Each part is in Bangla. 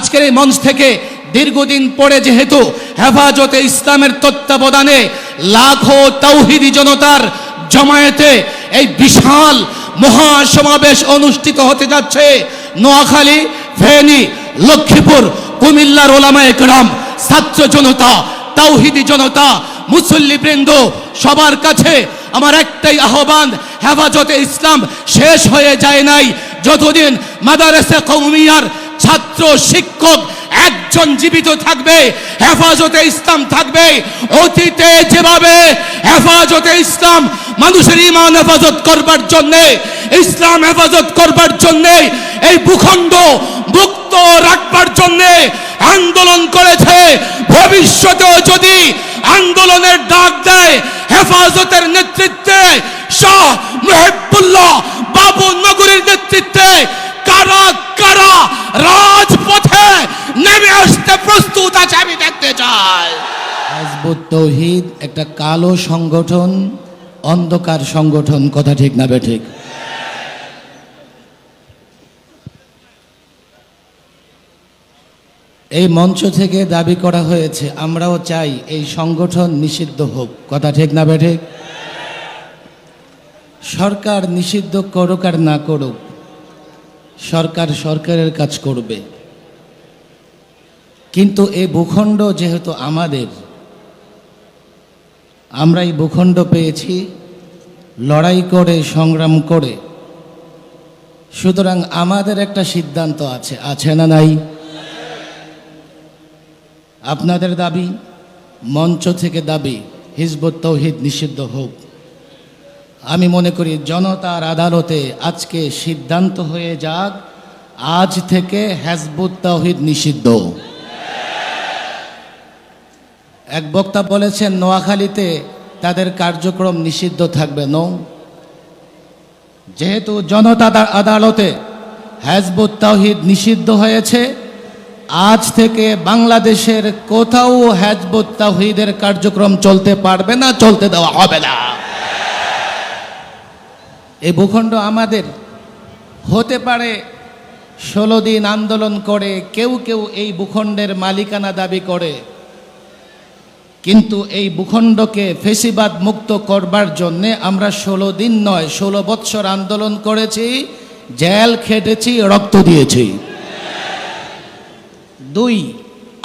আজকের এই মঞ্চ থেকে দীর্ঘদিন পরে যেহেতু হেফাজতে ইসলামের তত্ত্বাবধানে লাখো তাওহীদি জনতার জমায়েতে এই বিশাল মহাসমাবেশ অনুষ্ঠিত হতে যাচ্ছে নোয়াখালী, ফেনী, লক্ষ্মীপুর, কুমিল্লার ওলামায়ে কেরাম, ছাত্র জনতা, তাওহীদি জনতা, মুসল্লিবৃন্দ সবার কাছে আমার একটাই আহ্বান, হেফাজতে ইসলাম শেষ হয়ে যায় নাই যতদিন মাদ্রাসা কওমিয়ার ছাত্র শিক্ষক একজন জীবিত থাকবে, হেফাজতে ইসলাম থাকবে। অতীতে যেভাবে হেফাজতে ইসলাম মানুষের ঈমান হেফাজত করবার জন্য, ইসলাম হেফাজত করবার জন্য, এই ভূখণ্ড মুক্ত রাখবার জন্য আন্দোলন করেছে, ভবিষ্যতেও যদি আন্দোলনের ডাক দেয় হেফাজতের নেতৃত্বে, শাহ মুহিবুল্লাহ বাবু নগরীর নেতৃত্বে কারা কারা রাজপথে নেমে আসতে প্রস্তুত আছে আমি দেখতে চাই। হিজবুত তাওহীদ একটা কালো সংগঠন, অন্ধকার সংগঠন, কথা ঠিক না বেঠিক? এই মঞ্চ থেকে দাবি করা হয়েছে, আমরাও চাই এই সংগঠন নিষিদ্ধ হোক, কথা ঠিক না বেঠিক? সরকার নিষিদ্ধ করুক আর না করুক, সরকার সরকারের কাজ করবে, কিন্তু এই ভূখণ্ড যেহেতু আমাদের, আমরা এই ভূখণ্ড পেয়েছি লড়াই করে, সংগ্রাম করে, সুতরাং আমাদের একটা সিদ্ধান্ত আছে, আছে না নাই? আপনাদের দাবি, মঞ্চ থেকে দাবি, হিজবুত তাওহীদ নিষিদ্ধ হোক। আমি মনে করি জনতার আদালতে আজকে সিদ্ধান্ত হয়ে যাক, আজ থেকে হিজবুত তাওহীদ নিষিদ্ধ। এক বক্তা বলেছেন নোয়াখালীতে তাদের কার্যক্রম নিষিদ্ধ থাকবে। যেহেতু জনতা আদালতে হিজবুত তাওহীদ নিষিদ্ধ হয়েছে, আজ থেকে বাংলাদেশের কোথাও হিজবুত তাওহীদের কার্যক্রম চলতে পারবে না, চলতে দেওয়া হবে না। এই ভূখণ্ড আমাদের। হতে পারে 16 দিন আন্দোলন করে কেউ কেউ এই ভূখণ্ডের মালিকানা দাবি করে, কিন্তু এই ভূখণ্ডকে ফেসিবাদ মুক্ত করবার জন্যে আমরা 16 দিন নয় 16 বৎসর আন্দোলন করেছি, জেল খেটেছি, রক্ত দিয়েছি। 2,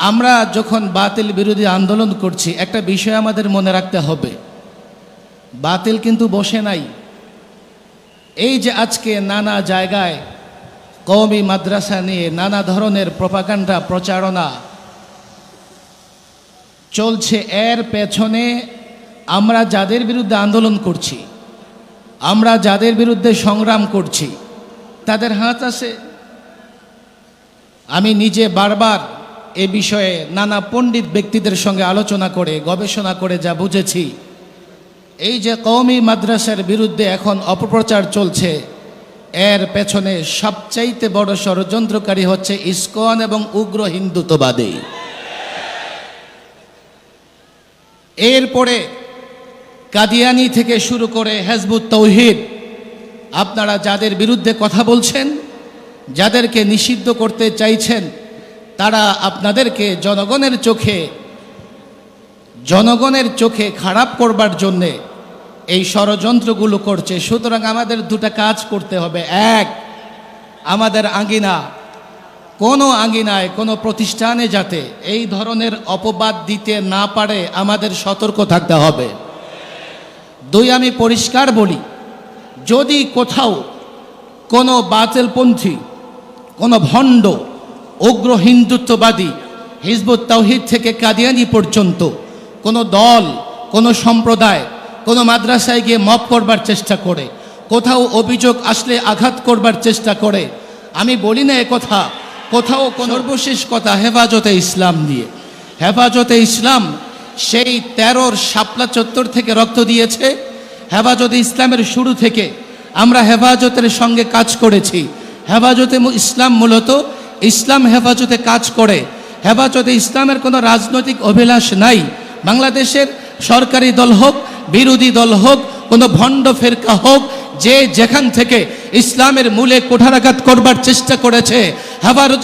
আমরা যখন বাতিল বিরোধী আন্দোলন করছি, একটা বিষয় আমাদের মনে রাখতে হবে, বাতিল কিন্তু বসে নাই। এই যে আজকে নানা জায়গায় কওমি মাদ্রাসা নিয়ে নানা ধরনের প্রপাগান্ডা প্রচারণা চলছে, এর পেছনে আমরা যাদের বিরুদ্ধে আন্দোলন করছি, আমরা যাদের বিরুদ্ধে সংগ্রাম করছি, তাদের হাত আছে। আমি নিজে বারবার এ বিষয়ে নানা পণ্ডিত ব্যক্তিদের সঙ্গে আলোচনা করে, গবেষণা করে যা বুঝেছি, এই যে কওমি মাদ্রাসার বিরুদ্ধে এখন অপপ্রচার চলছে, এর পেছনে সবচাইতে বড় ষড়যন্ত্রকারী হচ্ছে ইসকন এবং উগ্র হিন্দুত্ববাদী। এরপরে কাদিয়ানি থেকে শুরু করে হিজবুত তাওহীদ, আপনারা যাদের বিরুদ্ধে কথা বলছেন, যাদেরকে নিষিদ্ধ করতে চাইছেন, তারা আপনাদেরকে জনগণের চোখে খারাপ করবার জন্যে এই ষড়যন্ত্রগুলো করছে। সুতরাং আমাদের 2টা কাজ করতে হবে। 1, আমাদের আঙ্গিনায় কোনো প্রতিষ্ঠানে যাতে এই ধরনের অপবাদ দিতে না পারে আমাদের সতর্ক থাকতে হবে। 2, আমি পরিষ্কার বলি, যদি কোথাও কোনো বাতিলপন্থী, কোনো ভণ্ড, উগ্র হিন্দুত্ববাদী, হিজবুত তাওহীদ থেকে কাদিয়ানি পর্যন্ত কোনো দল, কোনো সম্প্রদায়, কোনো মাদ্রাসায় গিয়ে মব করবার চেষ্টা করে, কোথাও অভিযোগ আসলে আঘাত করবার চেষ্টা করে, আমি বলি না কথা, কোথাও কোনো সর্বশেষ কথা হেফাজতে ইসলাম নিয়ে। হেফাজতে ইসলাম সেই 13 শাপলা চত্বর থেকে রক্ত দিয়েছে। হেফাজতে ইসলামের শুরু থেকে আমরা হেফাজতের সঙ্গে কাজ করেছি। হেফাজতে ইসলাম মূলত ইসলাম হেফাজতে কাজ করে। হেফাজতে ইসলামের কোনো রাজনৈতিক অভিলাষ নাই। বাংলাদেশের সরকারি দল হোক, বিরোধী দল হোক, কোনো ভণ্ড ফেরকা হোক, যে যেখান থেকে ইসলামের মূলে কুঠারাঘাত করবার চেষ্টা করেছে,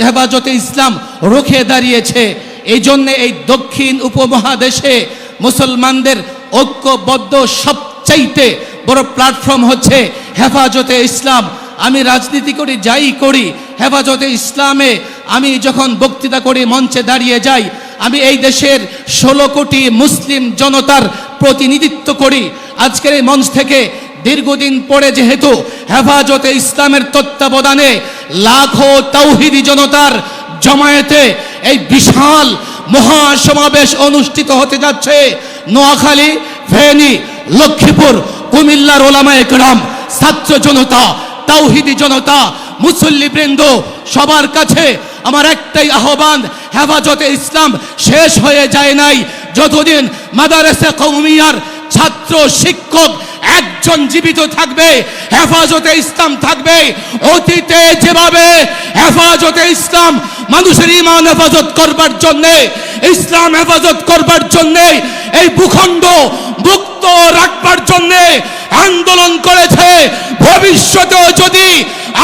হেফাজতে ইসলাম রুখে দাঁড়িয়েছে। এই জন্যে এই দক্ষিণ উপমহাদেশে মুসলমানদের ঐক্যবদ্ধ সবচাইতে বড় প্ল্যাটফর্ম হচ্ছে হেফাজতে ইসলাম। আমি রাজনীতি করি, যাই করি, হেফাজতে ইসলামে আমি যখন বক্তৃতা করি, মঞ্চে দাঁড়িয়ে যাই, আমি এই দেশের 16 কোটি মুসলিম জনতার প্রতিনিধিত্ব করি। আজকের এই মঞ্চ থেকে দীর্ঘদিন পরে যেহেতু হেফাজতে ইসলামের তত্ত্বাবধানে লাখো তাওহীদি জনতার জমায়েতে এই বিশাল মহাসমাবেশ অনুষ্ঠিত হতে যাচ্ছে নোয়াখালী, ফেনী, লক্ষ্মীপুর, কুমিল্লার ওলামায়ে কেরাম, ছাত্র জনতা, তাওহীদি জনতা, মুসল্লিবৃন্দ, সবার কাছে আমার একটাই আহ্বান, হেফাজতে ইসলাম শেষ হয়ে যায় নাই। যতদিন মাদারেসা কওমিয়ার ছাত্র শিক্ষক একজন জীবিত থাকবে, হেফাজতে ইসলাম থাকবে। অতীতে যেভাবে হেফাজতে ইসলাম মানুষের ঈমান হেফাজত করবার জন্যে, ইসলাম হেফাজত করবার জন্যে, এই ভূখণ্ড মুক্ত রাখবার জন্যে আন্দোলন করেছে, ভবিষ্যতেও যদি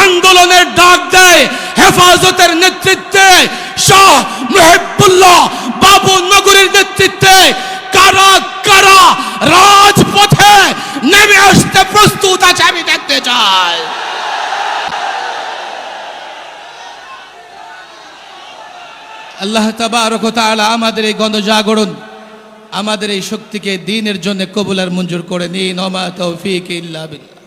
আন্দোলনের ডাক দেয় হেফাজতের নেতৃত্বে, শাহ মুহিবুল্লাহ বাবু নগরীর নেতৃত্বে কারা কারা রাজপথে নেমে আসতে প্রস্তুত আছে আমি দেখতে চাই। আল্লাহ তাবারক ওয়া তাআলা আমাদের এই গণজাগরণ, আমাদের এই শক্তিকে দ্বীনের জন্য কবুল আর মঞ্জুর করে নিন। ওয়া মা তাওফীক ইল্লা বিল্লাহ।